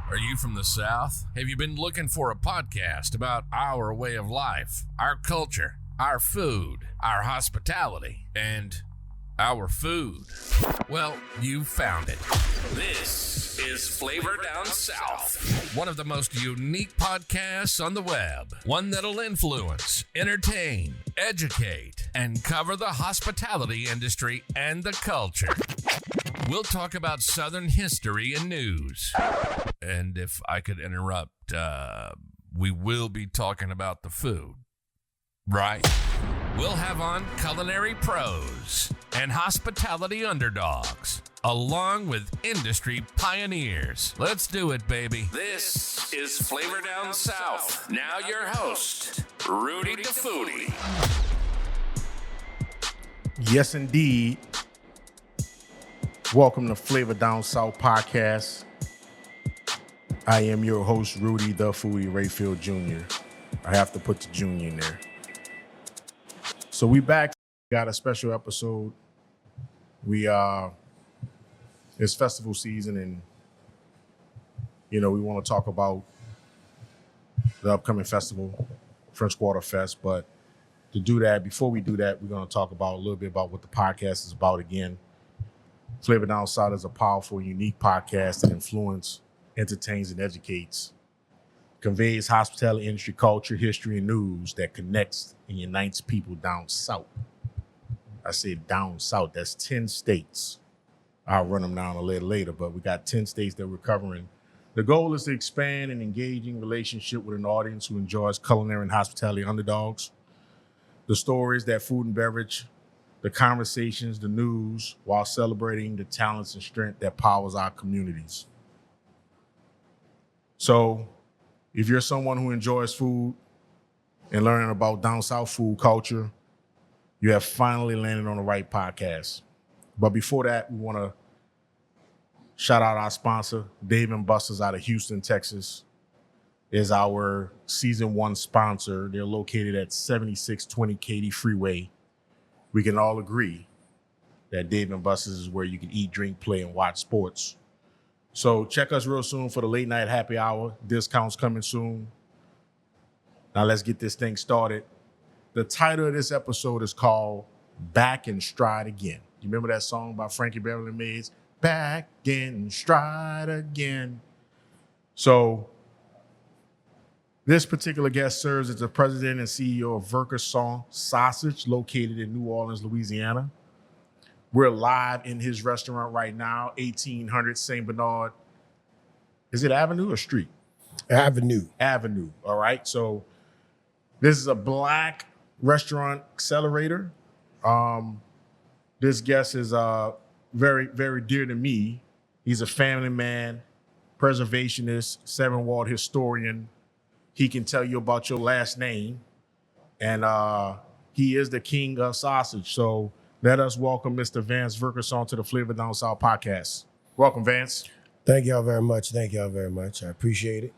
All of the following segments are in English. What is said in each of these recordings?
Are you from the South? Have you been looking for a podcast about our way of life, our culture, our food, our hospitality, and our food? Well, you found it. This is Flavor Down South, one of the most unique podcasts on the web, one that'll influence, entertain, educate, and cover the hospitality industry and the culture. We'll talk about Southern history and news. And if I could interrupt, we will be talking about the food, right? We'll have on culinary pros and hospitality underdogs, along with industry pioneers. Let's do it, baby. This is Flavor Down South. Now your host, Rudy the Foodie. Yes, indeed. Welcome to Flavor Down South podcast. I am your host, Rudy the Foodie Rayfield Jr. I have to put the junior in there. So we back, got a special episode. It's festival season, and we want to talk about the upcoming festival, French Quarter Fest. But to do that, before we do that, we're going to talk about a little bit about what the podcast is about again. Flavor Down South is a powerful, unique podcast that influences, entertains, and educates, conveys hospitality industry culture, history, and news that connects and unites people down south. I said down south. That's 10 states. I'll run them down a little later, but we got 10 states that we're covering. The goal is to expand an engaging relationship with an audience who enjoys culinary and hospitality underdogs. The stories, that food and beverage, the conversations, the news, while celebrating the talents and strength that powers our communities. So if you're someone who enjoys food and learning about down south food culture, you have finally landed on the right podcast. But before that, we want to shout out our sponsor, Dave & Buster's out of Houston, Texas, is our season 1 sponsor. They're located at 7620 Katy Freeway. We can all agree that Dave & Buster's is where you can eat, drink, play, and watch sports. So check us real soon for the late night happy hour. Discounts coming soon. Now let's get this thing started. The title of this episode is called Back in Stride Again. You remember that song by Frankie Beverly Mays? Back in Stride Again. So this particular guest serves as the president and CEO of Vaucresson Sausage, located in New Orleans, Louisiana. We're live in his restaurant right now, 1800 St. Benard. Is it Avenue or Street? Avenue. All right. So this is a Black restaurant accelerator. This guest is very, very dear to me. He's a family man, preservationist, 7-ward historian. He can tell you about your last name, and he is the king of sausage. So let us welcome Mr. Vance Vaucresson to the Flavor Down South podcast. Welcome, Vance. Thank y'all very much. I appreciate it.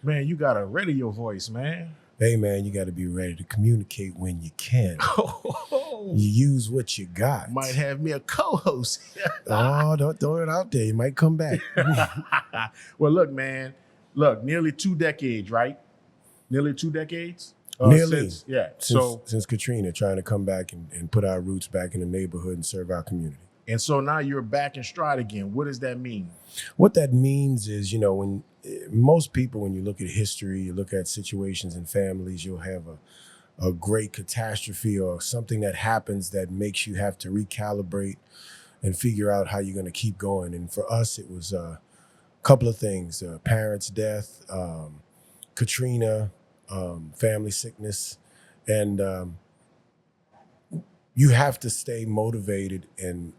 Man, you got a radio voice, man. Hey, man, you got to be ready to communicate when you can. You use what you got. Might have me a co-host. Oh, don't throw it out there. You might come back. Well, look, man. Nearly 2 decades, right? Nearly 2 decades? Nearly. Since Katrina, trying to come back and put our roots back in the neighborhood and serve our community. And so now you're back in stride again. What does that mean? What that means is, when most people, when you look at history, you look at situations in families, you'll have a great catastrophe or something that happens that makes you have to recalibrate and figure out how you're going to keep going. And for us, it was couple of things, parents' death, Katrina, family sickness, and you have to stay motivated and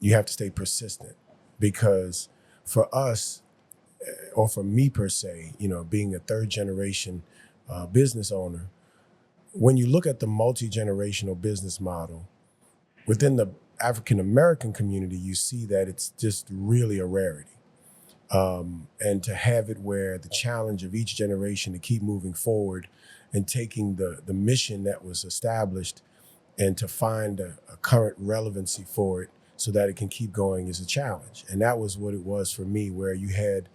you have to stay persistent, because for us, or for me per se, being a 3rd generation business owner, when you look at the multi-generational business model within the African American community, you see that it's just really a rarity. And to have it where the challenge of each generation to keep moving forward and taking the mission that was established and to find a current relevancy for it so that it can keep going is a challenge. And that was what it was for me, where you had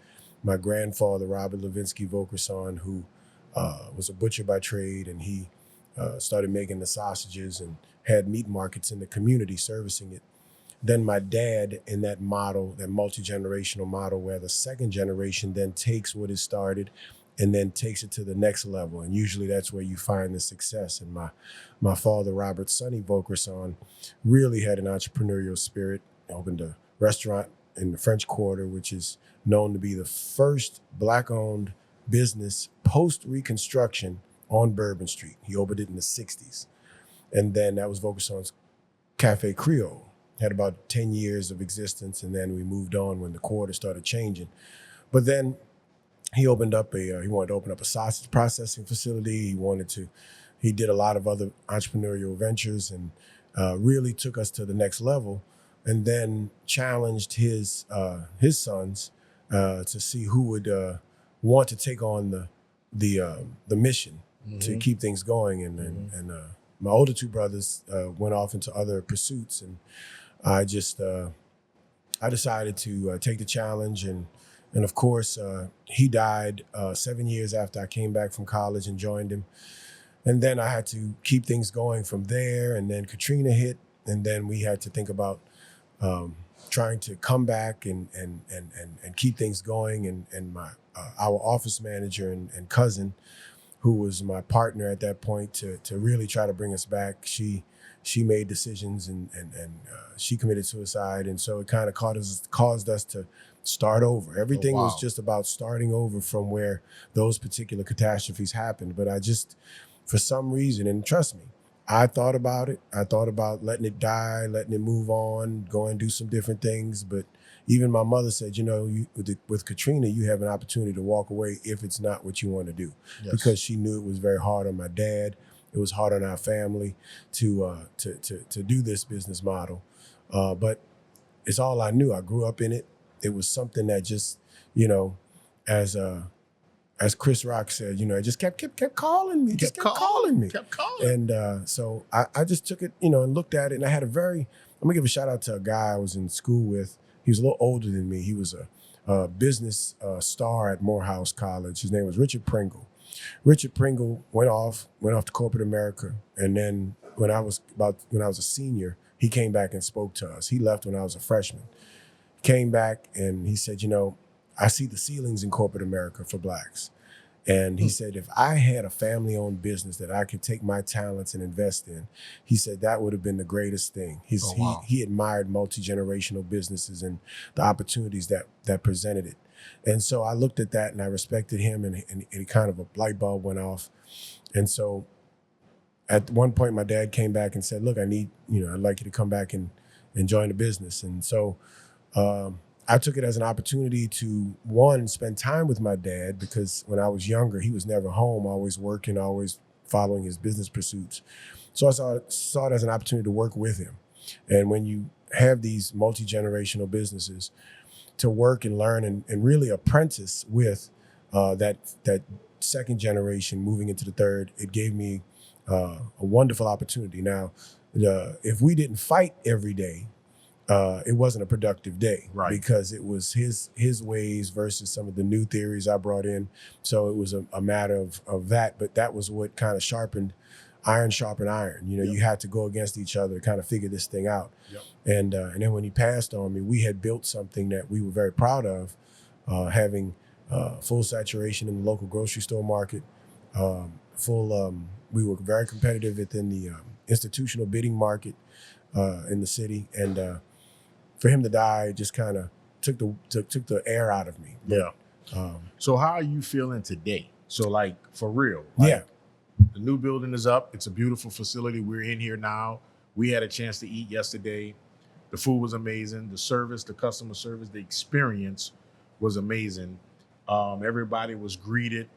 my grandfather, Robert Levinsky Vaucresson, who was a butcher by trade, and he started making the sausages and had meat markets in the community servicing it. Then my dad, in that model, that multi-generational model, where the second generation then takes what is started and then takes it to the next level. And usually that's where you find the success. And my father, Robert Sonny Vaucresson, really had an entrepreneurial spirit. He opened a restaurant in the French Quarter, which is known to be the first Black-owned business post-Reconstruction on Bourbon Street. He opened it in the 60s. And then that was Vaucresson's Cafe Creole. Had about 10 years of existence, and then we moved on when the quarter started changing. But then he wanted to open up a sausage processing facility. He did a lot of other entrepreneurial ventures, and really took us to the next level, and then challenged his sons to see who would want to take on the mission to keep things going. And my older two brothers went off into other pursuits, and I decided to take the challenge, and of course he died 7 years after I came back from college and joined him, and then I had to keep things going from there. And then Katrina hit, and then we had to think about trying to come back and keep things going. And our office manager and cousin, who was my partner at that point, to really try to bring us back, she made decisions and she committed suicide. And so it kind of caused us to start over. Everything was just about starting over from where those particular catastrophes happened. But I just, for some reason, and trust me, I thought about it. I thought about letting it die, letting it move on, go and do some different things. But even my mother said, with Katrina, you have an opportunity to walk away if it's not what you want to do. Yes. Because she knew it was very hard on my dad. It was hard on our family to do this business model. But it's all I knew. I grew up in it. It was something that just, as Chris Rock said, it just kept calling me. Kept calling me. And so I just took it, and looked at it. And I'm going to give a shout out to a guy I was in school with. He was a little older than me. He was a business star at Morehouse College. His name was Richard Pringle. Richard Pringle went off to corporate America. And then when I was a senior, he came back and spoke to us. He left when I was a freshman. Came back and he said, I see the ceilings in corporate America for Blacks. And he said, if I had a family-owned business that I could take my talents and invest in, he said that would have been the greatest thing. He admired multi-generational businesses and the opportunities that presented it. And so I looked at that and I respected him, and it kind of a light bulb went off. And so at one point, my dad came back and said, look, I'd like you to come back and join the business. And so I took it as an opportunity to, one, spend time with my dad, because when I was younger, he was never home, always working, always following his business pursuits. So I saw it as an opportunity to work with him. And when you have these multi-generational businesses, to work and learn and really apprentice with that second generation moving into the third, it gave me a wonderful opportunity. Now, if we didn't fight every day, it wasn't a productive day, right? Because it was his ways versus some of the new theories I brought in. So it was a matter of that, but that was what kind of iron sharpened iron. Yep. You had to go against each other to kind of figure this thing out. Yep. And then when he passed on me, we had built something that we were very proud of, having full saturation in the local grocery store market, we were very competitive within the institutional bidding market in the city. And for him to die just kind of took the air out of me. But, yeah. So how are you feeling today? So like for real? Yeah. The new building is up. It's a beautiful facility. We're in here now. We had a chance to eat yesterday. The food was amazing. The service, the customer service, the experience was amazing. Everybody was greeted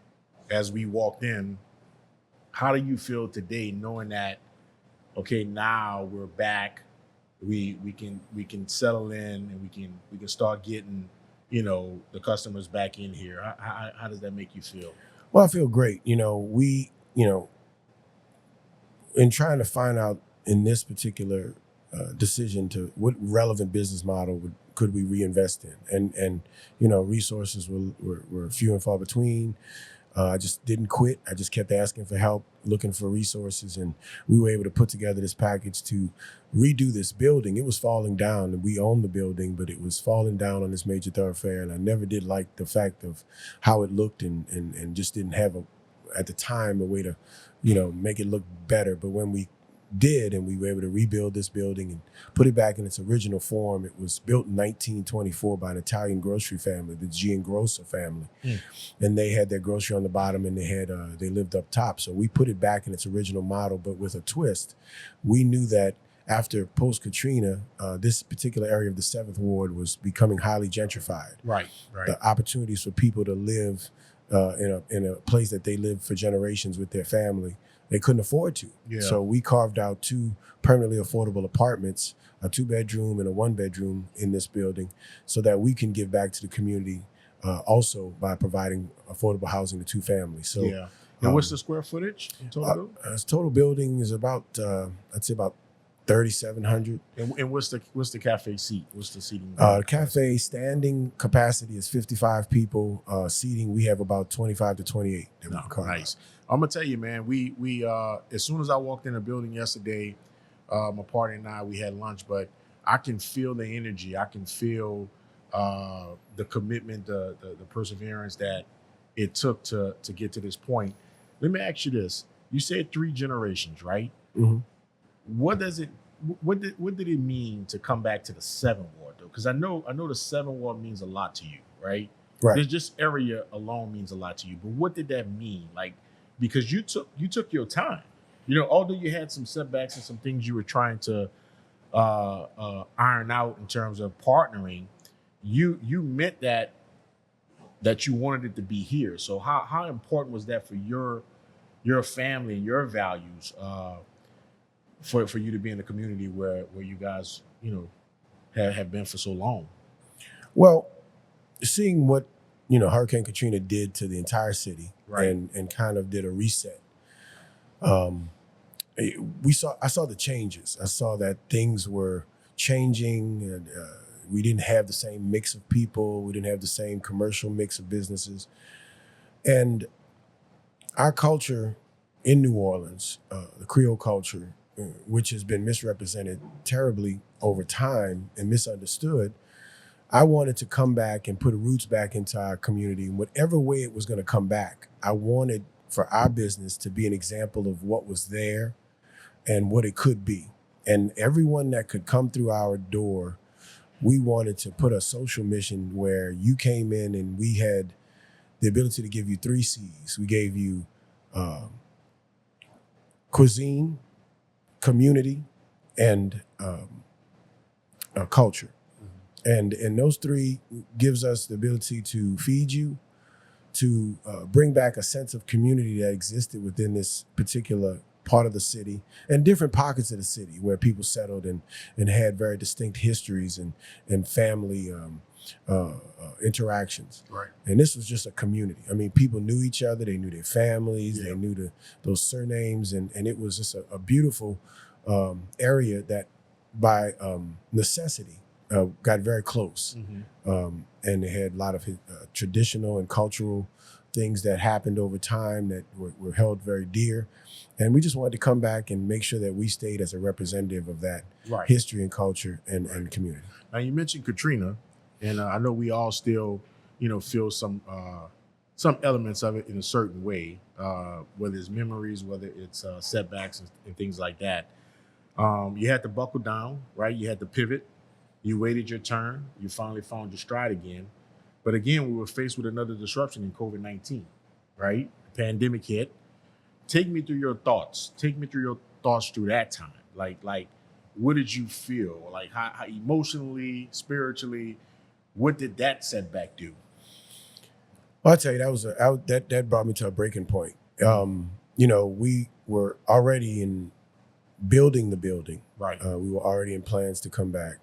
as we walked in. How do you feel today knowing that, okay, now we're back, we can settle in and we can start getting, the customers back in here? How does that make you feel? Well, I feel great. In trying to find out in this particular decision to what relevant business model could we reinvest in, and resources were few and far between. I just didn't quit. I just kept asking for help, looking for resources, and we were able to put together this package to redo this building. It was falling down, and we owned the building, but it was falling down on this major thoroughfare, and I never did like the fact of how it looked, and just didn't have at the time a way to, make it look better. But when we did, and we were able to rebuild this building and put it back in its original form. It was built in 1924 by an Italian grocery family, the Giangrossa family. And they had their grocery on the bottom, and they lived up top. So we put it back in its original model, but with a twist. We knew that after post-Katrina, this particular area of the 7th Ward was becoming highly gentrified. Right. The opportunities for people to live in a place that they lived for generations with their family, they couldn't afford to. Yeah. So we carved out 2 permanently affordable apartments, a 2-bedroom and a 1-bedroom in this building, so that we can give back to the community also by providing affordable housing to 2 families. So, yeah. And what's the square footage in total? Total building is about, I'd say about 3,700. And what's the cafe seat? What's the seating? Cafe standing capacity is 55 people. Seating, we have about 25 to 28. Nice. I'm gonna tell you, man. We as soon as I walked in the building yesterday, my partner and I, we had lunch, but I can feel the energy. I can feel the commitment, the perseverance that it took to get to this point. Let me ask you this: you said 3 generations, right? Mm-hmm. What did it mean to come back to the 7th Ward though? Because I know the 7th Ward means a lot to you, right? Right. There's just area alone means a lot to you. But what did that mean? Like, because you took your time. Although you had some setbacks and some things you were trying to iron out in terms of partnering, you meant that you wanted it to be here. So how important was that for your family and your values? For you to be in the community where you guys, have been for so long? Well, seeing what, Hurricane Katrina did to the entire city, right, and kind of did a reset. I saw the changes. I saw that things were changing, and we didn't have the same mix of people. We didn't have the same commercial mix of businesses. And our culture in New Orleans, the Creole culture, which has been misrepresented terribly over time and misunderstood, I wanted to come back and put roots back into our community. In whatever way it was going to come back, I wanted for our business to be an example of what was there and what it could be. And everyone that could come through our door, we wanted to put a social mission where you came in and we had the ability to give you 3 C's. We gave you cuisine, community, and culture. And those 3 gives us the ability to feed you, to bring back a sense of community that existed within this particular part of the city and different pockets of the city where people settled and had very distinct histories and family interactions. Right. And this was just a community. I mean, people knew each other. They knew their families. Yeah. They knew those surnames. And it was just a beautiful area that by necessity got very close. Mm-hmm. And they had a lot of traditional and cultural things that happened over time that were held very dear. And we just wanted to come back and make sure that we stayed as a representative of that right. history and culture and community. Now, you mentioned Katrina, and I know we all still, feel some elements of it in a certain way, whether it's memories, whether it's setbacks and things like that. You had to buckle down, right? You had to pivot. You waited your turn. You finally found your stride again. But again, we were faced with another disruption in COVID-19, right? The pandemic hit. Take me through your thoughts. Take me through your thoughts through that time. Like, what did you feel? Like, how emotionally, spiritually, what did that setback do? Well, I'll tell you, that brought me to a breaking point. We were already in building the building. Right. We were already in plans to come back.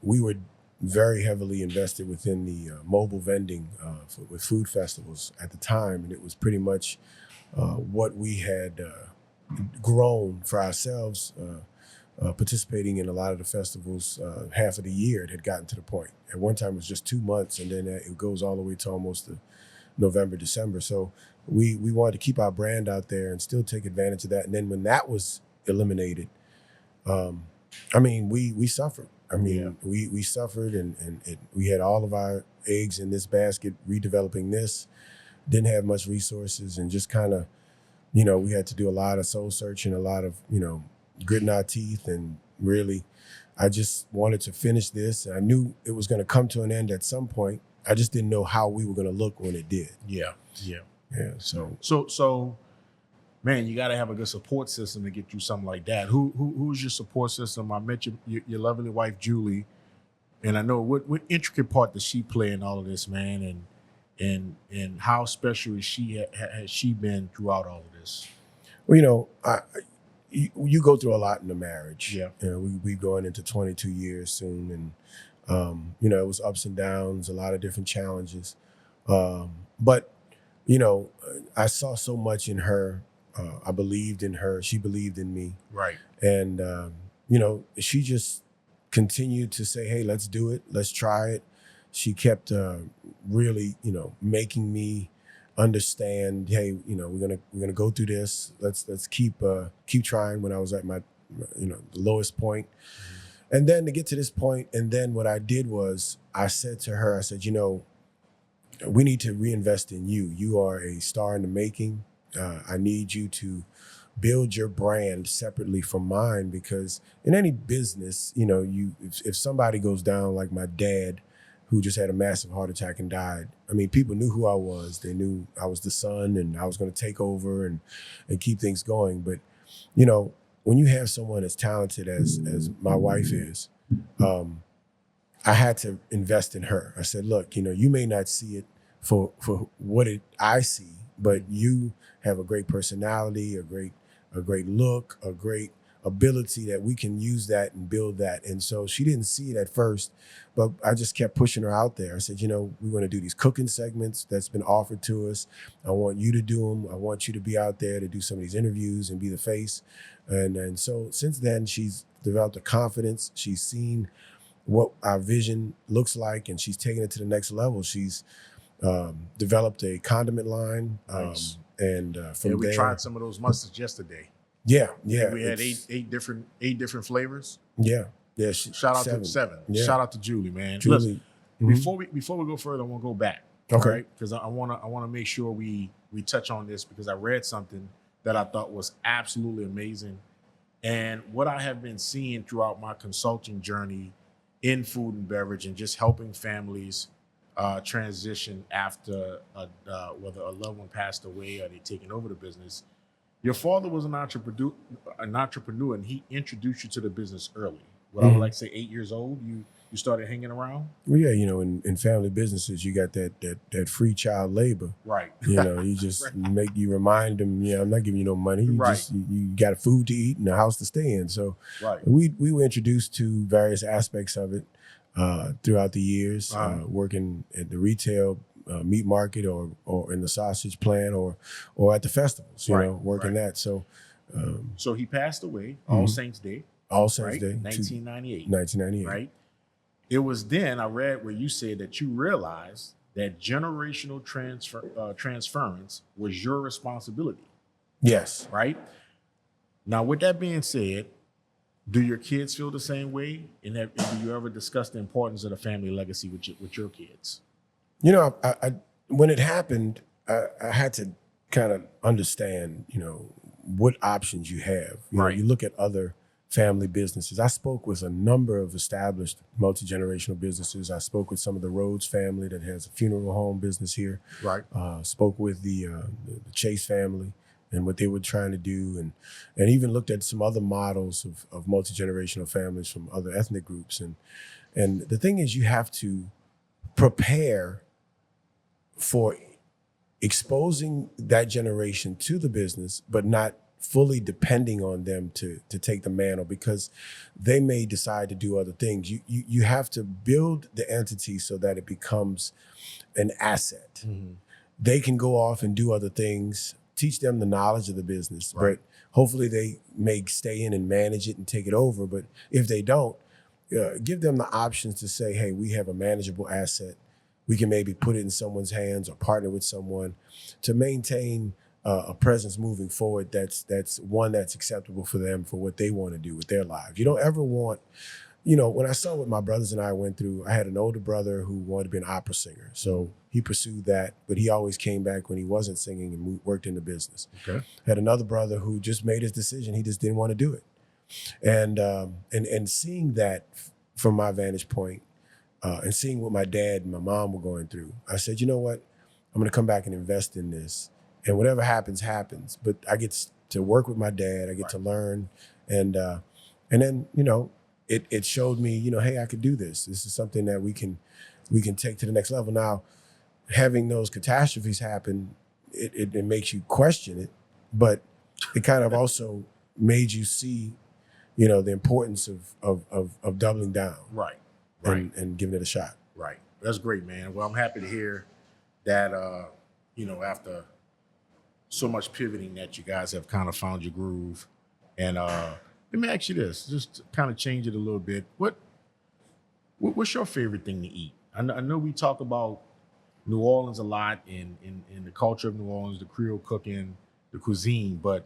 We were very heavily invested within the mobile vending with food festivals at the time, and it was pretty much what we had grown for ourselves participating in a lot of the festivals half of the year. It had gotten to the point. At one time, it was just 2 months, and then it goes all the way to almost November, December. So we wanted to keep our brand out there and still take advantage of that. And then when that was eliminated, we suffered. We suffered, and we had all of our eggs in this basket, redeveloping this, didn't have much resources, and just kind of, we had to do a lot of soul searching, a lot of, gritting our teeth. And really, I just wanted to finish this. I knew it was going to come to an end at some point. I just didn't know how we were going to look when it did. Yeah. So, man, you got to have a good support system to get through something like that. Who's your support system? I met your lovely wife, Julie, and I know what intricate part does she play in all of this, man, and how special has she been throughout all of this? Well, you go through a lot in a marriage. Yeah. We going into 22 years soon, and it was ups and downs, a lot of different challenges, but I saw so much in her. I believed in her. She believed in me. Right. And, she just continued to say, hey, let's do it. Let's try it. She kept really, making me understand, hey, we're gonna go through this. Let's keep trying. When I was at my, the lowest point. Mm-hmm. And then to get to this point, and then what I did was I said to her, I said, we need to reinvest in you. You are a star in the making. I need you to build your brand separately from mine, because in any business, if somebody goes down, like my dad, who just had a massive heart attack and died, people knew who I was. They knew I was the son, and I was going to take over and keep things going. But, when you have someone as talented as my wife is, I had to invest in her. I said, look, you may not see it for what I see, but you have a great personality, a great look, a great ability that we can use that and build that. And so she didn't see it at first, but I just kept pushing her out there. I said, we want to do these cooking segments that's been offered to us. I want you to do them. I want you to be out there to do some of these interviews and be the face. And so since then, she's developed a confidence. She's seen what our vision looks like, and she's taken it to the next level. She's developed a condiment line. Nice. And from we there, tried some of those mustards yesterday. Yeah. We had eight different flavors. Yeah. Shout out to seven. Yeah. Shout out to Julie, man. Julie. Listen, before we go further, I want to go back. Okay. Right? Because I want to make sure we touch on this, because I read something that I thought was absolutely amazing, and what I have been seeing throughout my consulting journey in food and beverage, and just helping families transition after whether a loved one passed away or they taking over the business. Your father was an entrepreneur, and he introduced you to the business early. I would like to say 8 years old, you started hanging around? Well, yeah, in family businesses, you got that free child labor. Right. You just you remind them, I'm not giving you no money. You got a food to eat and a house to stay in. So we were introduced to various aspects of it throughout the years, working at the retail meat market or in the sausage plant or at the festivals, working that. So so he passed away, All Saints Day. All Saints Day. 1998. 1998. Right? It was then I read where you said that you realized that generational transference was your responsibility. Yes. Right? Now, with that being said, do your kids feel the same way? And do you ever discuss the importance of the family legacy with your kids? I when it happened, I had to kind of understand, what options you have. You look at other family businesses. I spoke with a number of established multi-generational businesses. I spoke with some of the Rhodes family that has a funeral home business here. Right. Spoke with the Chase family and what they were trying to do, and even looked at some other models of multi-generational families from other ethnic groups. And the thing is, you have to prepare for exposing that generation to the business, but not fully depending on them to take the mantle, because they may decide to do other things. You have to build the entity so that it becomes an asset. Mm-hmm. They can go off and do other things, teach them the knowledge of the business, but Hopefully they may stay in and manage it and take it over. But if they don't, give them the options to say, hey, we have a manageable asset. We can maybe put it in someone's hands or partner with someone to maintain a presence moving forward that's one that's acceptable for them for what they want to do with their lives. You don't ever want, when I saw what my brothers and I went through, I had an older brother who wanted to be an opera singer. So he pursued that, but he always came back when he wasn't singing and worked in the business. Okay. Had another brother who just made his decision. He just didn't want to do it. And seeing that from my vantage point, and seeing what my dad and my mom were going through, I said, you know what? I'm going to come back and invest in this. And whatever happens, happens. But I get to work with my dad. I get to learn. And then, it showed me, hey, I could do this. This is something that we can take to the next level. Now, having those catastrophes happen, it makes you question it. But it kind of also made you see, the importance of doubling down. Right. And giving it a shot. Right. That's great, man. Well, I'm happy to hear that, after so much pivoting that you guys have kind of found your groove. And let me ask you this, just to kind of change it a little bit. What's your favorite thing to eat? I know we talk about New Orleans a lot in the culture of New Orleans, the Creole cooking, the cuisine, but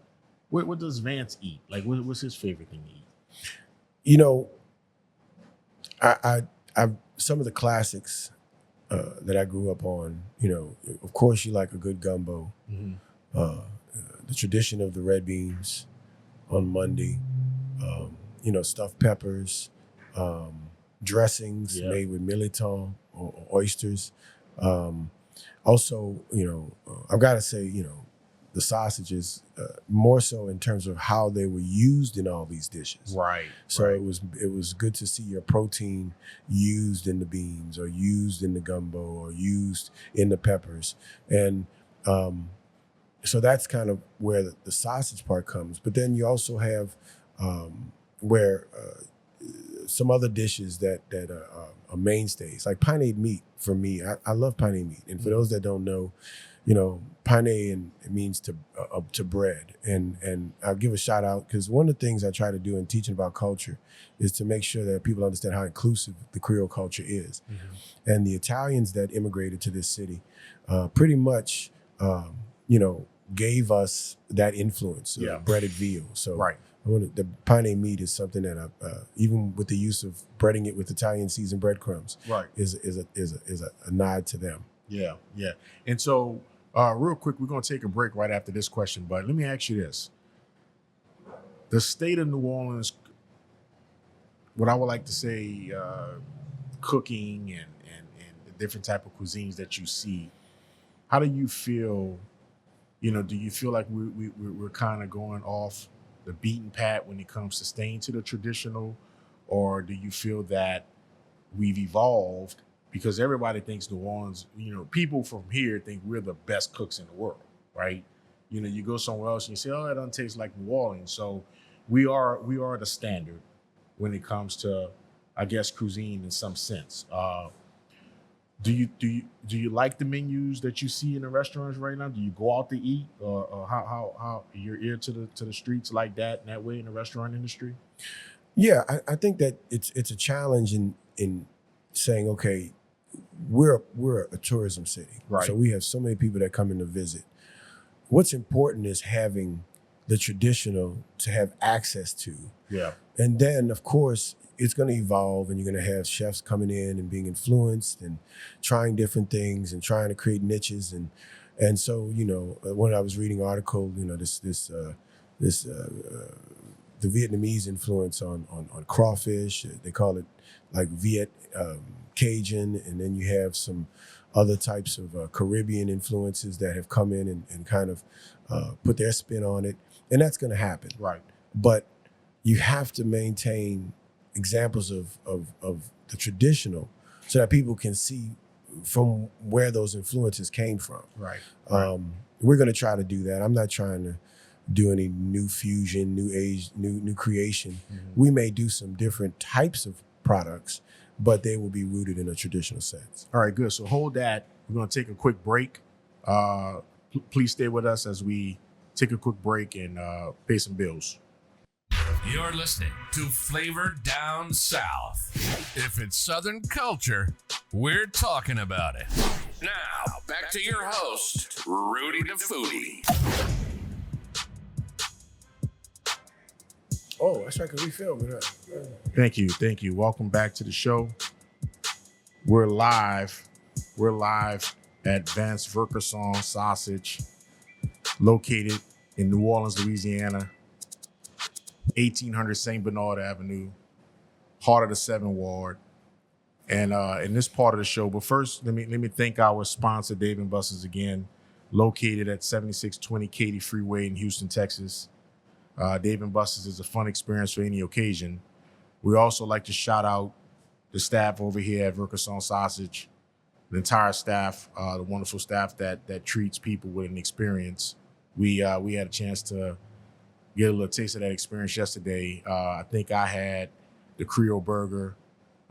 what does Vance eat? Like, what's his favorite thing to eat? I some of the classics that I grew up on, of course you like a good gumbo, the tradition of the red beans on Monday, stuffed peppers, dressings made with mirliton or oysters. Also, I've got to say, the sausages, more so in terms of how they were used in all these dishes. Right. So it was good to see your protein used in the beans or used in the gumbo or used in the peppers. And so that's kind of where the sausage part comes. But then you also have where some other dishes that are mainstays, like pané meat for me. I love pané meat. And for those that don't know, pané and it means to bread, and I'll give a shout out because one of the things I try to do in teaching about culture is to make sure that people understand how inclusive the Creole culture is, and the Italians that immigrated to this city, pretty much, gave us that influence, breaded veal. So the pané meat is something that even with the use of breading it with Italian seasoned breadcrumbs, is a nod to them. Yeah. And so, real quick, we're going to take a break right after this question, but let me ask you this. The state of New Orleans, what I would like to say, cooking and the different type of cuisines that you see, how do you feel, do you feel like we're kind of going off the beaten path when it comes to staying to the traditional, or do you feel that we've evolved? Because everybody thinks New Orleans, people from here think we're the best cooks in the world, right? You go somewhere else and you say, oh, that doesn't taste like New Orleans. So we are the standard when it comes to, I guess, cuisine in some sense. Do you like the menus that you see in the restaurants right now? Do you go out to eat, or how your ear to the streets like that in that way in the restaurant industry? Yeah, I think that it's a challenge in saying, okay, we're a tourism city, right? So we have so many people that come in to visit. What's important is having the traditional to have access to. Yeah. And then, of course, it's going to evolve, and you're going to have chefs coming in and being influenced and trying different things and trying to create niches. And so, when I was reading an article, the Vietnamese influence on crawfish, they call it like Viet Cajun, and then you have some other types of Caribbean influences that have come in and kind of put their spin on it, and that's going to happen. Right. But you have to maintain examples of the traditional so that people can see from where those influences came from. Right. We're going to try to do that. I'm not trying to do any new fusion, new age, new creation. Mm-hmm. We may do some different types of products, but they will be rooted in a traditional sense. All right, good. So hold that. We're going to take a quick break. Please stay with us as we take a quick break and pay some bills. You're listening to Flavor Down South. If it's Southern culture, we're talking about it. Now, back to your host, Rudy the Foodie. Oh, that's right, because we filmed it. Thank you. Welcome back to the show. We're live at Vance Vaucresson Sausage, located in New Orleans, Louisiana, 1800 St. Benard Avenue, heart of the 7th Ward. And in this part of the show, but first, let me thank our sponsor, Dave & Buster's again, located at 7620 Katy Freeway in Houston, Texas. Dave & Buster's is a fun experience for any occasion. We also like to shout out the staff over here at Vaucresson Sausage, the entire staff, the wonderful staff that treats people with an experience. We had a chance to get a little taste of that experience yesterday. I think I had the Creole burger.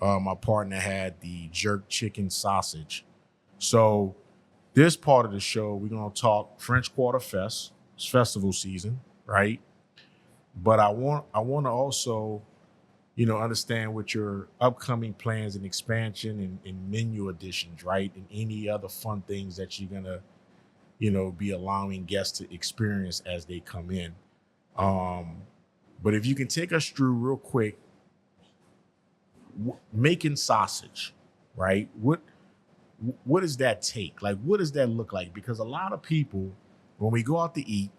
My partner had the jerk chicken sausage. So this part of the show, we're going to talk French Quarter Fest. It's festival season, right? But I want to also, understand what your upcoming plans and expansion and menu additions, right? And any other fun things that you're going to, be allowing guests to experience as they come in. But if you can take us through real quick, making sausage, right? What does that take? Like, what does that look like? Because a lot of people, when we go out to eat,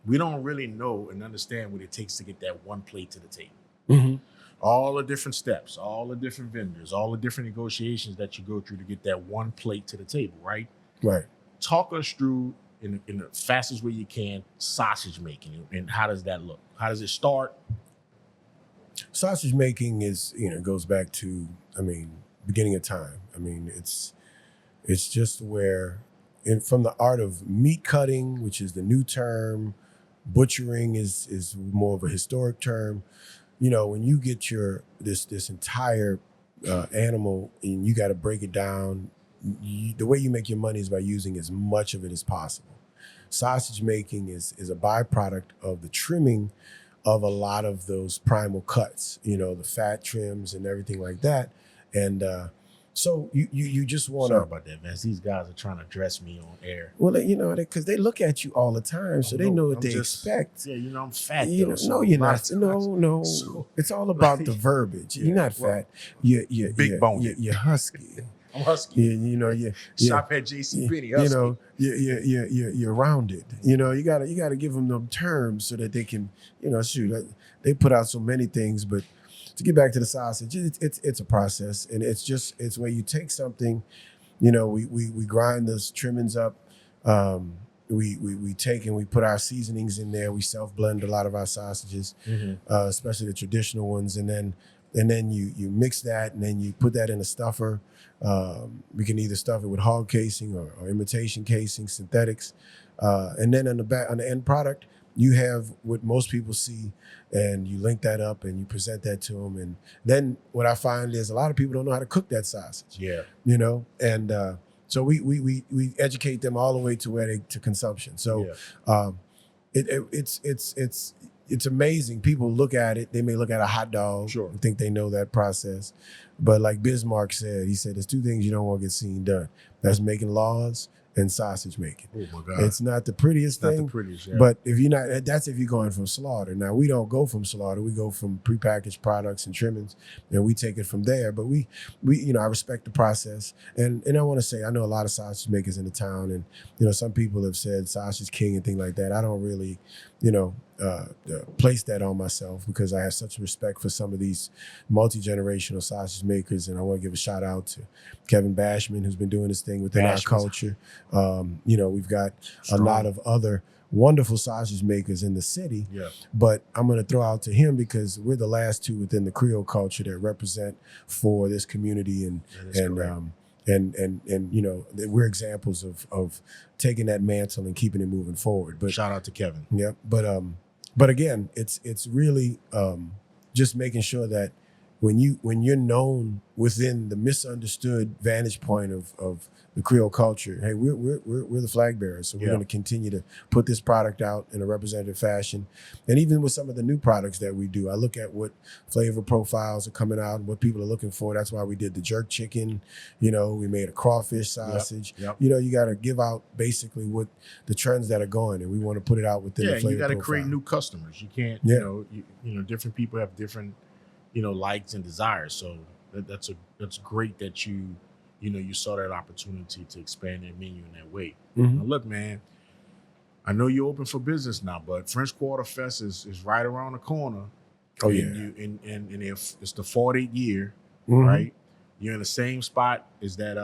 we don't really know and understand what it takes to get that one plate to the table. Mm-hmm. All the different steps, all the different vendors, all the different negotiations that you go through to get that one plate to the table, right? Right. Talk us through, in the fastest way you can, sausage making, and how does that look? How does it start? Sausage making is, goes back to, beginning of time. It's just where, from the art of meat cutting, which is the new term, butchering is more of a historic term. When you get this entire animal and you got to break it down, the way you make your money is by using as much of it as possible. Sausage making is a byproduct of the trimming of a lot of those primal cuts, the fat trims and everything like that. And so you just want to... Sorry about that, man. These guys are trying to dress me on air. Well, because they look at you all the time, so they know what they expect. Yeah, I'm fat. No, you're not. No. So, it's all about the verbiage. You're not fat. You're big bone. You're husky. I'm husky. You shop at JCPenney. Husky. You're rounded. You gotta give them them terms so that they can, they put out so many things, but to get back to the sausage, it's a process, and it's where you take something, we grind those trimmings up, we take and we put our seasonings in there. We self blend a lot of our sausages, especially the traditional ones, and then you mix that, and then you put that in a stuffer. We can either stuff it with hog casing or imitation casing, synthetics, and then on the end product, you have what most people see, and you link that up and you present that to them. And then what I find is a lot of people don't know how to cook that sausage. Yeah. And so we educate them all the way to consumption. So it's amazing. People look at it. They may look at a hot dog and think they know that process. But like Bismarck said, he said, there's two things you don't want to get seen done. That's making laws and sausage making. Oh my God. It's not the prettiest thing. Not the prettiest, yeah. But that's if you're going from slaughter. Now we don't go from slaughter. We go from prepackaged products and trimmings, and we take it from there. But we I respect the process. And I want to say, I know a lot of sausage makers in the town, and some people have said sausage king and things like that. I don't really, place that on myself because I have such respect for some of these multi-generational sausage makers. And I want to give a shout out to Kevin Bashman, who's been doing this thing within our culture. We've got a lot of other wonderful sausage makers in the city. Yeah. But I'm going to throw out to him because we're the last two within the Creole culture that represent for this community, and we're examples of taking that mantle and keeping it moving forward. But shout out to Kevin. Yeah. But again, it's really just making sure that when you're known within the misunderstood vantage point of the Creole culture, hey, we're the flag bearers, so we're going to continue to put this product out in a representative fashion. And even with some of the new products that we do, I look at what flavor profiles are coming out and what people are looking for. That's why we did the jerk chicken. You know, we made a crawfish sausage. Yep. You know, you got to give out basically what the trends that are going, and we want to put it out within the flavor you got to profile. create new customers. You can't, you know, different people have different, you know, likes and desires. So that's great that you saw that opportunity to expand that menu in that way. Mm-hmm. Now, look, man, I know you're open for business now, but French Quarter Fest is right around the corner. Oh, and and if it's the 40th year, Mm-hmm. right? You're in the same spot. Is that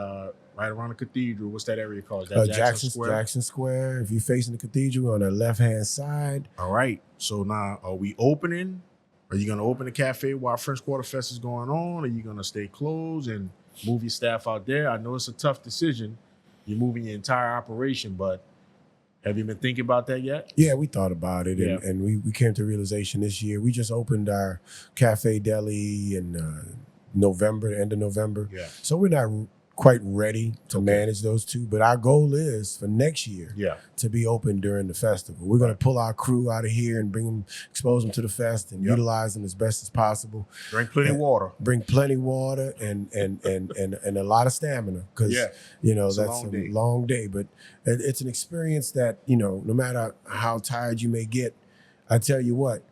right around the cathedral? What's that area called? Is that Jackson Square? Jackson Square. If you're facing the cathedral on the left-hand side. All right. So now, are we opening? Are you going to open the cafe while French Quarter Fest is going on? Are you going to stay closed and move your staff out there? I know it's a tough decision. You're moving your entire operation, but have you been thinking about that yet? Yeah, we thought about it, and we came to realization this year. We just opened our Cafe Deli in end of November. Yeah. So we're not quite ready to manage those two, but our goal is for next year to be open during the festival. We're going to pull our crew out of here and expose them to the fest and utilize them as best as possible. Bring plenty of water. Bring plenty water and a lot of stamina, because you know that's a long day. But it's an experience that, you know, no matter how tired you may get, I tell you what,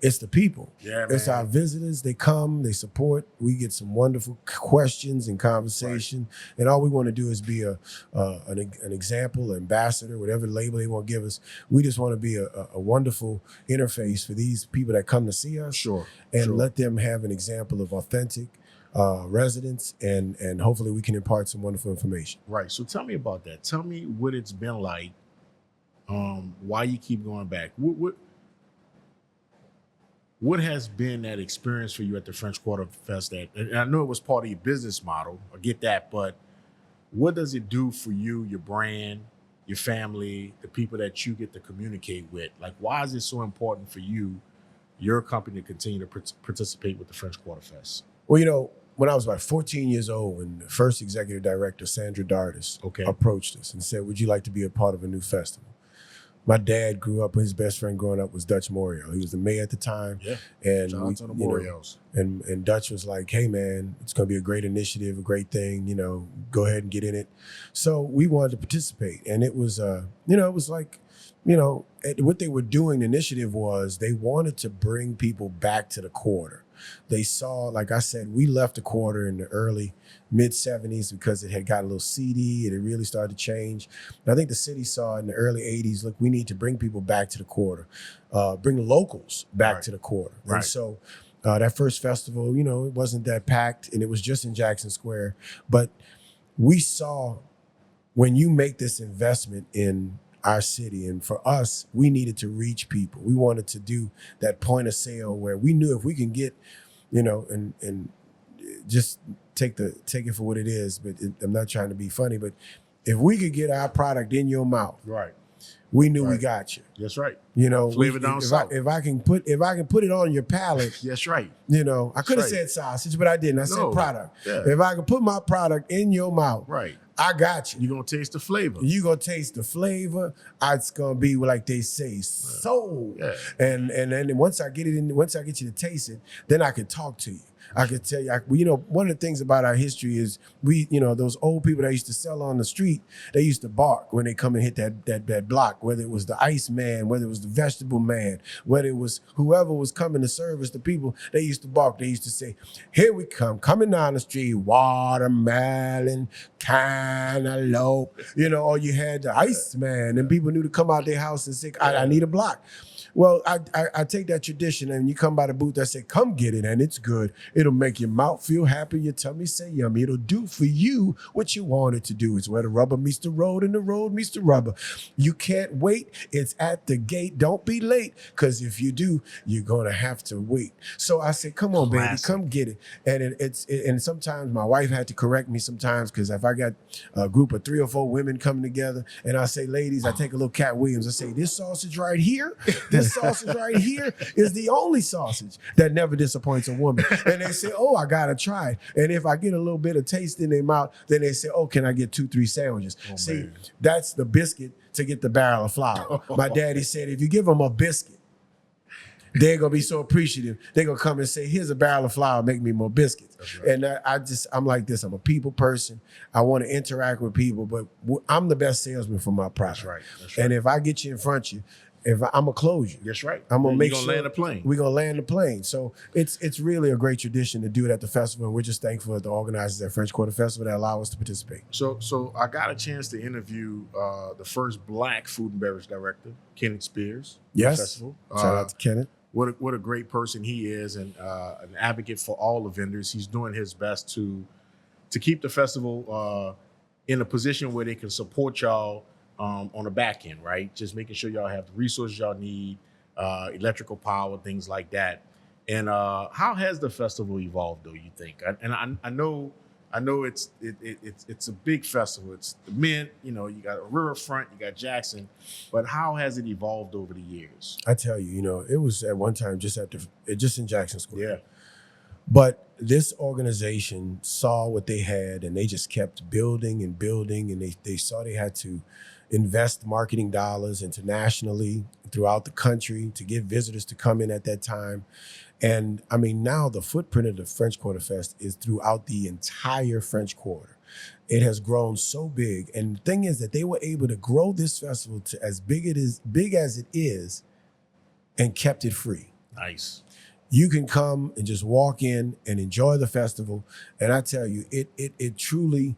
it's the people. Yeah, it's our visitors. They come, they support. We get some wonderful questions and conversation. Right. And all we want to do is be an example, ambassador, whatever label they want to give us. We just want to be a wonderful interface for these people that come to see us. And let them have an example of authentic residents, and hopefully we can impart some wonderful information. Right. So tell me about that. Tell me what it's been like. Why you keep going back. What has been that experience for you at the French Quarter Fest? And I know it was part of your business model, I get that, but what does it do for you, your brand, your family, the people that you get to communicate with? Like, why is it so important for you, your company, to continue to participate with the French Quarter Fest? Well, you know, when I was about 14 years old, when the first executive director, Sandra Dardis, approached us and said, would you like to be a part of a new festival? My dad grew up, his best friend growing up was Dutch Morial. He was the mayor at the time. Yeah. And shout out to the Morials. And Dutch was like, hey man, it's gonna be a great initiative, a great thing, you know, go ahead and get in it. So we wanted to participate. And it was it was like, you know, what they were doing, the initiative was they wanted to bring people back to the quarter. They saw, like I said, we left the quarter in the early mid-70s because it had gotten a little seedy and it really started to change. And I think the city saw in the early 80s, look, we need to bring people back to the quarter, bring locals back to the quarter. Right. And so that first festival, you know, it wasn't that packed and it was just in Jackson Square. But we saw when you make this investment in our city, and for us, we needed to reach people. We wanted to do that point of sale where we knew if we can get, you know, and just take it for what it is. But I'm not trying to be funny, but if we could get our product in your mouth, right, we knew we got you. That's right. You know, flavor down south. If I can put it on your palate, that's right. You know, I could have said sausage, but I didn't. I said product. Yeah. If I can put my product in your mouth, right, I got you. You're gonna taste the flavor. You're gonna taste the flavor. It's gonna be like they say, soul. Yeah. And then once I get you to taste it, then I can talk to you. I could tell you, you know, one of the things about our history is those old people that used to sell on the street, they used to bark when they come and hit that block, whether it was the ice man, whether it was the vegetable man, whether it was whoever was coming to service the people, they used to bark. They used to say, here we come, coming down the street, watermelon, cantaloupe, you know, or you had the ice man, and people knew to come out their house and say, I need a block. Well, I take that tradition, and you come by the booth, I say, come get it, and it's good. It'll make your mouth feel happy, your tummy say yummy. It'll do for you what you want it to do. It's where the rubber meets the road and the road meets the rubber. You can't wait. It's at the gate. Don't be late, because if you do, you're going to have to wait. So I said, come on, baby, come get it. And and sometimes my wife had to correct me sometimes, because if I got a group of 3 or 4 women coming together, and I say, ladies, I take a little Cat Williams, I say, this sausage right here, this sausage right here is the only sausage that never disappoints a woman. And they say, oh, I gotta try it. And if I get a little bit of taste in their mouth, then they say, oh, can I get 2-3 sandwiches? See, man. that's the biscuit to get the barrel of flour. My daddy said, if you give them a biscuit, they're gonna be so appreciative. They're gonna come and say, here's a barrel of flour, make me more biscuits. Right. And I'm like this, I'm a people person. I wanna interact with people, but I'm the best salesman for my product. That's right. And if I get you in front of you, I'm gonna close you. That's right. I'm gonna make sure land the plane. We're gonna land the plane. So it's really a great tradition to do it at the festival. And we're just thankful that the organizers at French Quarter Festival that allow us to participate. So I got a chance to interview the first Black food and beverage director, Kenneth Spears. Yes. Festival. Shout out to Kenneth. What a great person he is, and an advocate for all the vendors. He's doing his best to keep the festival in a position where they can support y'all on the back end, right? Just making sure y'all have the resources y'all need, electrical power, things like that. And how has the festival evolved, though, you think? I know it's a big festival. It's the Mint, you got a Riverfront, you got Jackson, but how has it evolved over the years? I tell you, it was at one time just in Jackson Square. Yeah. But this organization saw what they had, and they just kept building and building, and they saw they had to invest marketing dollars internationally throughout the country to get visitors to come in at that time. And I mean, now the footprint of the French Quarter Fest is throughout the entire French Quarter. It has grown so big. And the thing is that they were able to grow this festival to as big as it is and kept it free. Nice. You can come and just walk in and enjoy the festival. And I tell you, it truly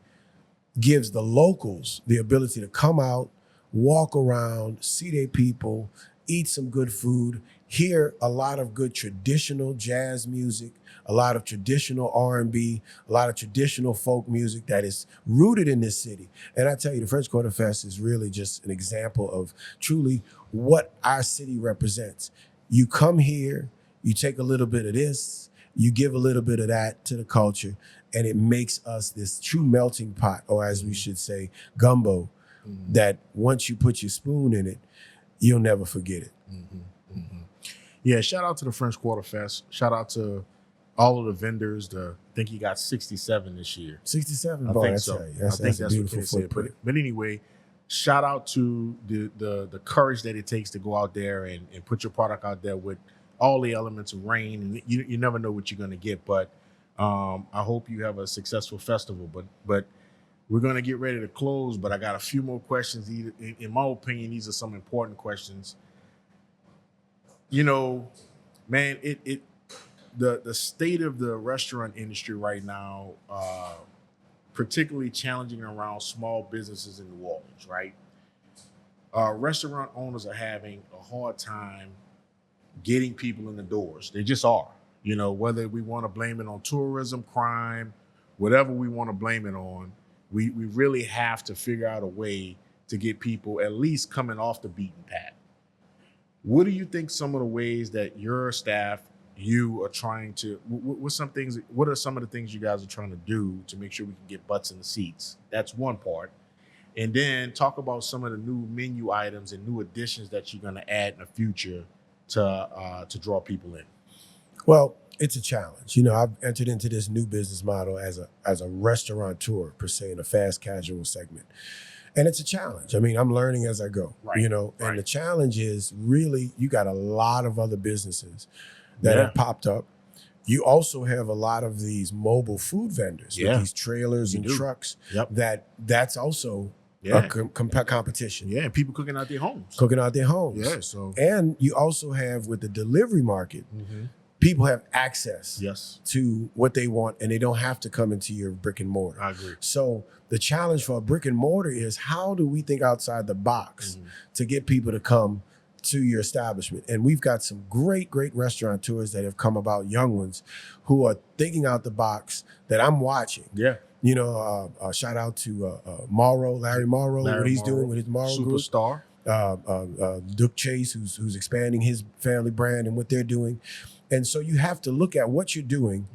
gives the locals the ability to come out, walk around, see their people, eat some good food, hear a lot of good traditional jazz music, a lot of traditional R&B, a lot of traditional folk music that is rooted in this city. And I tell you, the French Quarter Fest is really just an example of truly what our city represents. You come here, you take a little bit of this, you give a little bit of that to the culture, and it makes us this true melting pot, or as we should say, gumbo, that once you put your spoon in it, you'll never forget it. Yeah, shout out to the French Quarter Fest. Shout out to all of the vendors. I think he got 67 this year. 67? I think so. That's a beautiful what they footprint. said. But anyway, shout out to the courage that it takes to go out there and put your product out there with all the elements of rain. And you never know what you're going to get. But I hope you have a successful festival. But we're going to get ready to close. But I got a few more questions. In my opinion, these are some important questions. Man, the state of the restaurant industry right now, particularly challenging around small businesses in New Orleans, right? Restaurant owners are having a hard time getting people in the doors. They just are. Whether we want to blame it on tourism, crime, whatever we want to blame it on, we really have to figure out a way to get people at least coming off the beaten path. What do you think some of the ways that your staff, you are trying to, what are some of the things you guys are trying to do to make sure we can get butts in the seats? That's one part. And then talk about some of the new menu items and new additions that you're going to add in the future to draw people in. Well, it's a challenge. I've entered into this new business model as a restaurateur, per se, in a fast casual segment. And it's a challenge. I mean, I'm learning as I go, and the challenge is really, you got a lot of other businesses that have popped up. You also have a lot of these mobile food vendors with these trailers and trucks that's also a competition. Yeah, and people cooking out their homes. Yeah, so. And you also have, with the delivery market, people have access to what they want, and they don't have to come into your brick and mortar. I agree. So the challenge for a brick and mortar is, how do we think outside the box to get people to come to your establishment? And we've got some great restaurateurs that have come about, young ones who are thinking out the box that I'm watching. Yeah. Shout out to Larry Morrow, what he's doing with his Morrow group. Superstar. Duke Chase, who's expanding his family brand and what they're doing. And so you have to look at what you're doing,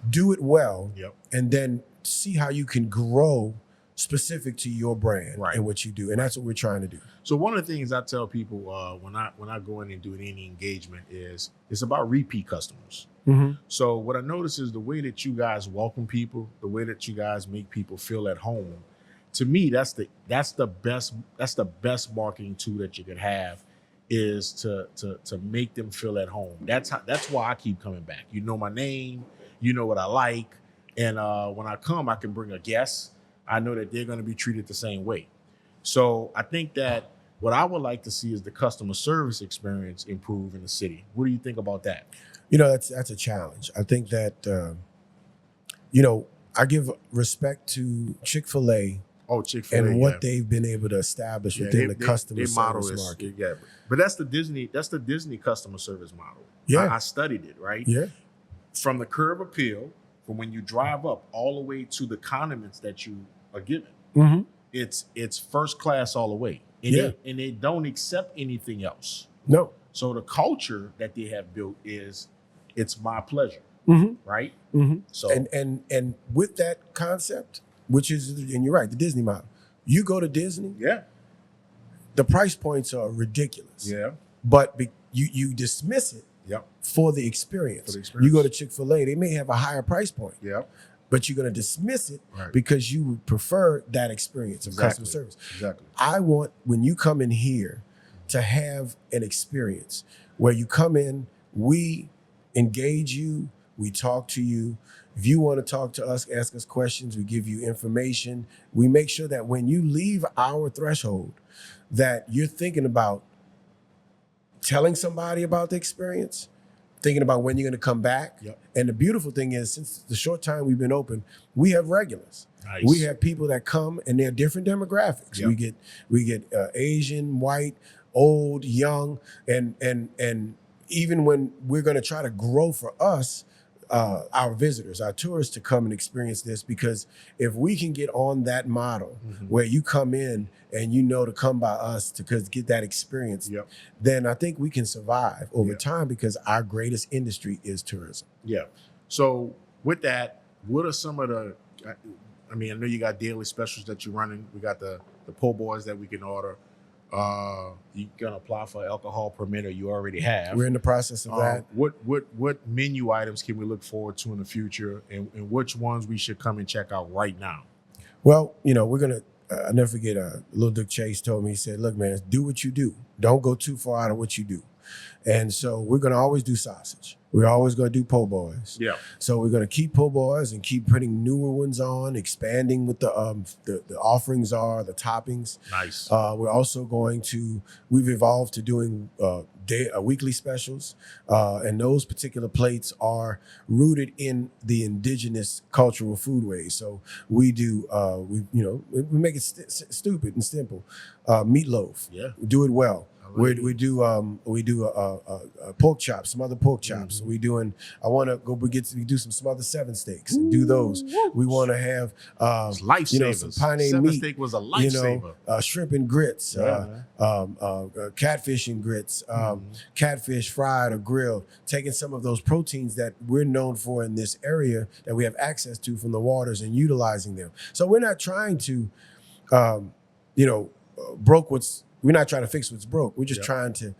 do it well, and then see how you can grow specific to your brand Right. and what you do. And that's what we're trying to do. So one of the things I tell people when I go in and do any engagement is it's about repeat customers. Mm-hmm. So what I notice is the way that you guys welcome people, the way that you guys make people feel at home. To me, that's the best marketing tool that you could have, is to make them feel at home. That's why I keep coming back. You know my name, you know what I like, and when I come, I can bring a guest. I know that they're going to be treated the same way. So I think that what I would like to see is the customer service experience improve in the city. What do you think about that? You know, that's a challenge. I think that, I give respect to Chick-fil-A Oh, Chick-fil-A, and what they've been able to establish within the customer service market. Yeah, but that's the Disney customer service model. Yeah. I studied it, right? Yeah. From the curb appeal, from when you drive up all the way to the condiments that you are given. Mm-hmm. It's first class all the way. And they don't accept anything else. No. So the culture that they have built is it's my pleasure. Mm-hmm. Right? Mm-hmm. So and with that concept, which is, and you're right, the Disney model. You go to Disney, yeah. the price points are ridiculous. Yeah. But you dismiss it Yep. for the experience. For the experience. You go to Chick-fil-A, they may have a higher price point. Yep. But you're going to dismiss it Right. because you would prefer that experience of customer service. Exactly. I want, when you come in here, to have an experience where you come in, we engage you, we talk to you. If you want to talk to us, ask us questions, we give you information. We make sure that when you leave our threshold, that you're thinking about telling somebody about the experience, thinking about when you're going to come back. Yep. And the beautiful thing is, since the short time we've been open, we have regulars. Nice. We have people that come, and they're different demographics. Yep. We get Asian, white, old, young, and even when we're going to try to grow for us, our visitors, our tourists, to come and experience this, because if we can get on that model where you come in and you know to come by us to get that experience, Yep. then I think we can survive over time, because our greatest industry is tourism. Yeah. So with that, what are some of the, I mean, I know you got daily specials that you're running. We got the po' boys that we can order. You can apply for alcohol permit, or you already have. We're in the process of that. What menu items can we look forward to in the future, and which ones we should come and check out right now? Well, we're going to, I'll never forget, Lil Dick Chase told me, he said, look, man, do what you do. Don't go too far out of what you do. And so we're going to always do sausage. We're always going to do po' boys. Yeah. So we're going to keep po' boys and keep putting newer ones on, expanding what the offerings are, the toppings. Nice. We're also we've evolved to doing weekly specials. And those particular plates are rooted in the indigenous cultural foodways. So we do, we make it stupid and simple. Meatloaf. Yeah. We do it well. Like We do pork chops, some other pork chops. We do some smothered seven steaks and do those. We want to have lifesavers. some pine Seven meat, steak was a lifesaver. shrimp and grits, catfish and grits, catfish fried or grilled, taking some of those proteins that we're known for in this area that we have access to from the waters and utilizing them. So we're not trying to, we're not trying to fix what's broke. We're just trying to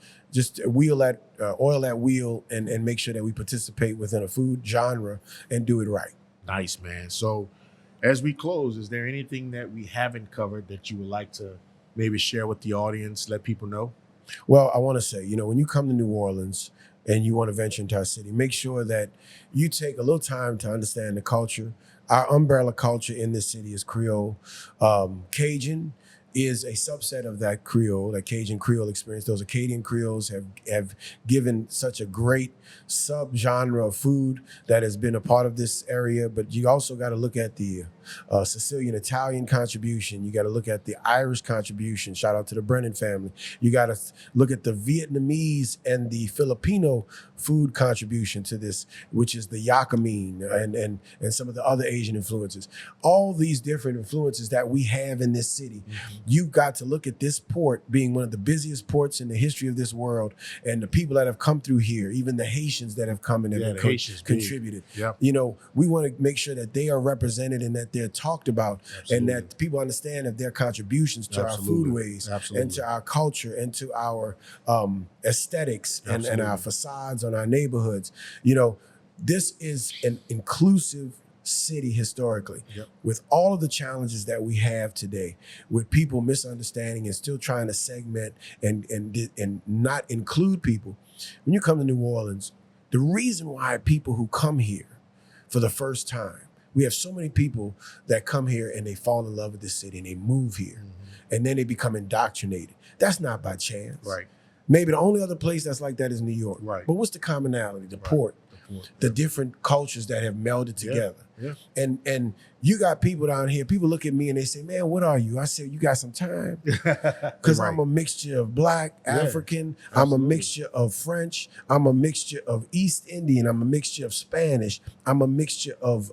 oil that wheel and make sure that we participate within a food genre and do it right. Nice, man. So as we close, is there anything that we haven't covered that you would like to maybe share with the audience, let people know? Well, I want to say, when you come to New Orleans and you want to venture into our city, make sure that you take a little time to understand the culture. Our umbrella culture in this city is Creole. Cajun is a subset of that Creole, that Cajun Creole experience. Those Acadian Creoles have given such a great subgenre of food that has been a part of this area. But you also got to look at the Sicilian Italian contribution. You got to look at the Irish contribution. Shout out to the Brennan family. You got to look at the Vietnamese and the Filipino food contribution to this, which is the yakamine and some of the other Asian influences. All these different influences that we have in this city. You've got to look at this port being one of the busiest ports in the history of this world, and the people that have come through here, even the Haitians that have come and have contributed. Yep. We want to make sure that they are represented and that they're talked about, and that people understand of their contributions to our foodways and to our culture and to our aesthetics and our facades on our neighborhoods. This is an inclusive city historically, with all of the challenges that we have today, with people misunderstanding and still trying to segment and not include people. When you come to New Orleans, the reason why people who come here for the first time, we have so many people that come here and they fall in love with the city and they move here, and then they become indoctrinated. That's not by chance. Right. Maybe the only other place that's like that is New York. Right. But what's the commonality? The port. The different cultures that have melded together. Yeah. And you got people down here, people look at me and they say, man, what are you? I say, you got some time? Because I'm a mixture of Black, African, I'm a mixture of French, I'm a mixture of East Indian, I'm a mixture of Spanish, I'm a mixture of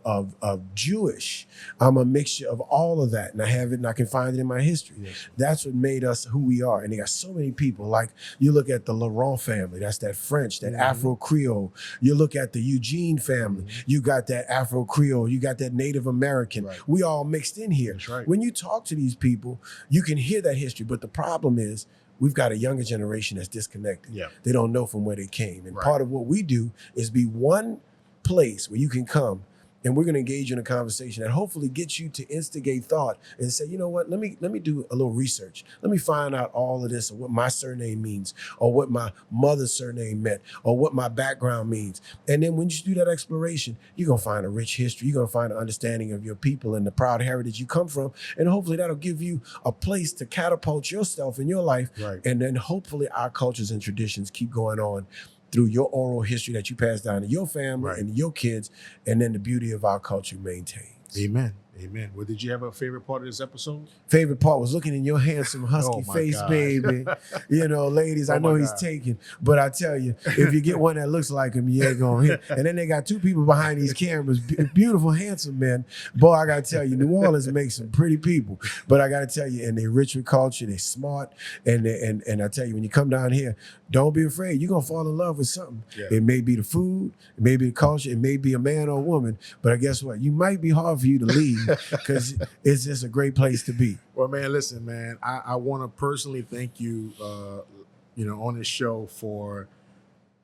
Jewish, I'm a mixture of all of that. And I have it and I can find it in my history. Yes. That's what made us who we are. And they got so many people. Like you look at the Laurent family, that's that French, that Afro Creole. You look at the Eugene family, you got that Afro Creole, you got that Native American. Right. We all mixed in here. That's right. When you talk to these people, you can hear that history. But the problem is we've got a younger generation that's disconnected. Yeah. They don't know from where they came. And part of what we do is be one place where you can come, and we're going to engage you in a conversation that hopefully gets you to instigate thought and say, you know what, let me do a little research. Let me find out all of this, or what my surname means, or what my mother's surname meant, or what my background means. And then when you do that exploration, you're going to find a rich history. You're going to find an understanding of your people and the proud heritage you come from. And hopefully that'll give you a place to catapult yourself in your life. Right. And then hopefully our cultures and traditions keep going on through your oral history that you pass down to your family and your kids, and then the beauty of our culture maintains. Amen. Amen. Well, did you have a favorite part of this episode? Favorite part was looking in your handsome husky face, baby. Ladies, I know he's taken, but I tell you, if you get one that looks like him, you ain't gonna hit. And then they got two people behind these cameras, beautiful, handsome men. Boy, I gotta tell you, New Orleans makes some pretty people. But I gotta tell you, and they rich with culture, they smart, and I tell you, when you come down here, don't be afraid. You're gonna fall in love with something. Yeah. It may be the food, it may be the culture, it may be a man or a woman, but guess what? You might be hard for you to leave. Because it's just a great place to be. Well, man, listen, man, I want to personally thank you, on this show for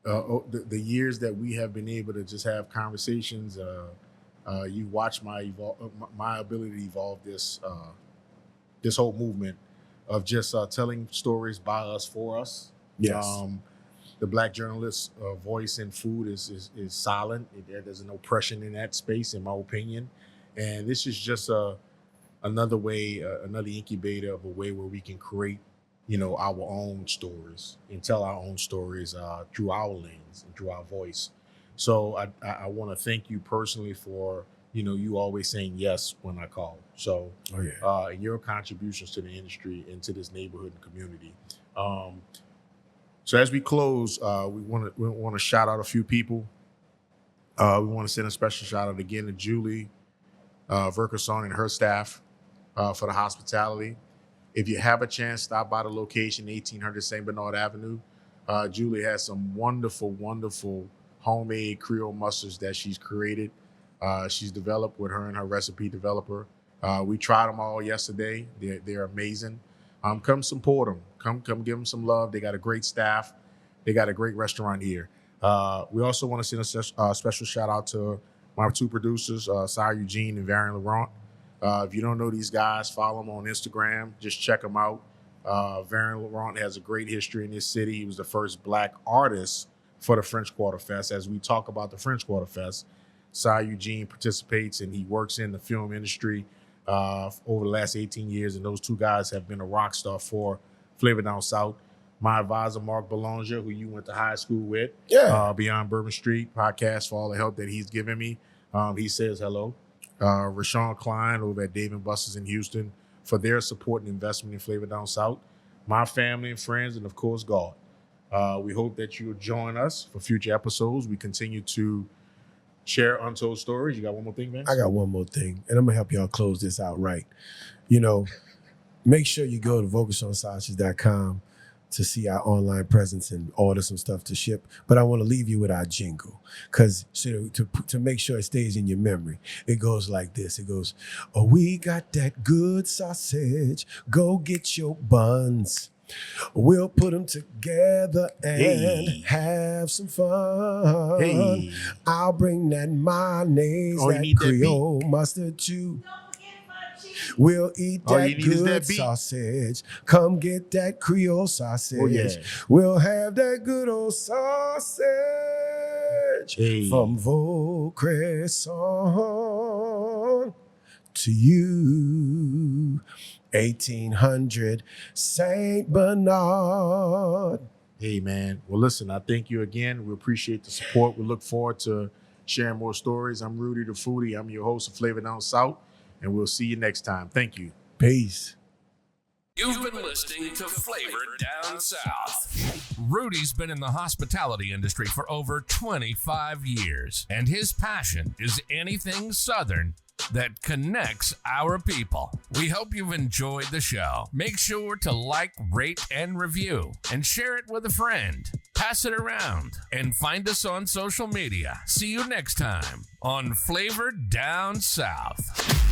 the years that we have been able to just have conversations. You watch my ability to evolve this whole movement of just telling stories by us, for us. Yes. The Black journalist voice in food is silent. There's no oppression in that space, in my opinion. And this is just another way, another incubator of a way where we can create, our own stories and tell our own stories through our lens and through our voice. So I want to thank you personally for, you always saying yes when I call. So and your contributions to the industry and to this neighborhood and community. So as we close, we want to shout out a few people. We want to send a special shout out again to Julie Vaucresson and her staff for the hospitality. If you have a chance, stop by the location, 1800 St. Benard Avenue. Julie has some wonderful, wonderful homemade Creole mustards that she's created. She's developed with her and her recipe developer. We tried them all yesterday. They're amazing. Come support them. Come give them some love. They got a great staff. They got a great restaurant here. We also want to send a special shout out to my two producers, Cy Eugene and Vance Laurent. If you don't know these guys, follow them on Instagram. Just check them out. Vance Laurent has a great history in this city. He was the first Black artist for the French Quarter Fest. As we talk about the French Quarter Fest, Cy Eugene participates and he works in the film industry over the last 18 years. And those two guys have been a rock star for Flavor Down South. My advisor, Mark Belanger, who you went to high school with, Beyond Bourbon Street podcast, for all the help that he's given me. He says hello. Rashawn Klein over at Dave & Buster's in Houston for their support and investment in Flavor Down South. My family and friends, and of course, God. We hope that you'll join us for future episodes. We continue to share untold stories. You got one more thing, man? I got one more thing, and I'm going to help y'all close this out right. Make sure you go to VaucressonSausage.com. to see our online presence and order some stuff to ship. But I want to leave you with our jingle, because to make sure it stays in your memory, it goes like this. It goes, oh, we got that good sausage. Go get your buns. We'll put them together and have some fun. Hey. I'll bring that mayonnaise, that Creole mustard too. We'll eat that good sausage. Come get that Creole sausage. Oh, yeah. We'll have that good old sausage from Vaucresson to you. 1800 St. Benard. Hey, man. Well, listen, I thank you again. We appreciate the support. We look forward to sharing more stories. I'm Rudy the Foodie. I'm your host of Flavor Down South, and we'll see you next time. Thank you. Peace. You've been listening to Flavor Down South. Rudy's been in the hospitality industry for over 25 years, and his passion is anything Southern that connects our people. We hope you've enjoyed the show. Make sure to like, rate, and review, and share it with a friend. Pass it around, and find us on social media. See you next time on Flavor Down South.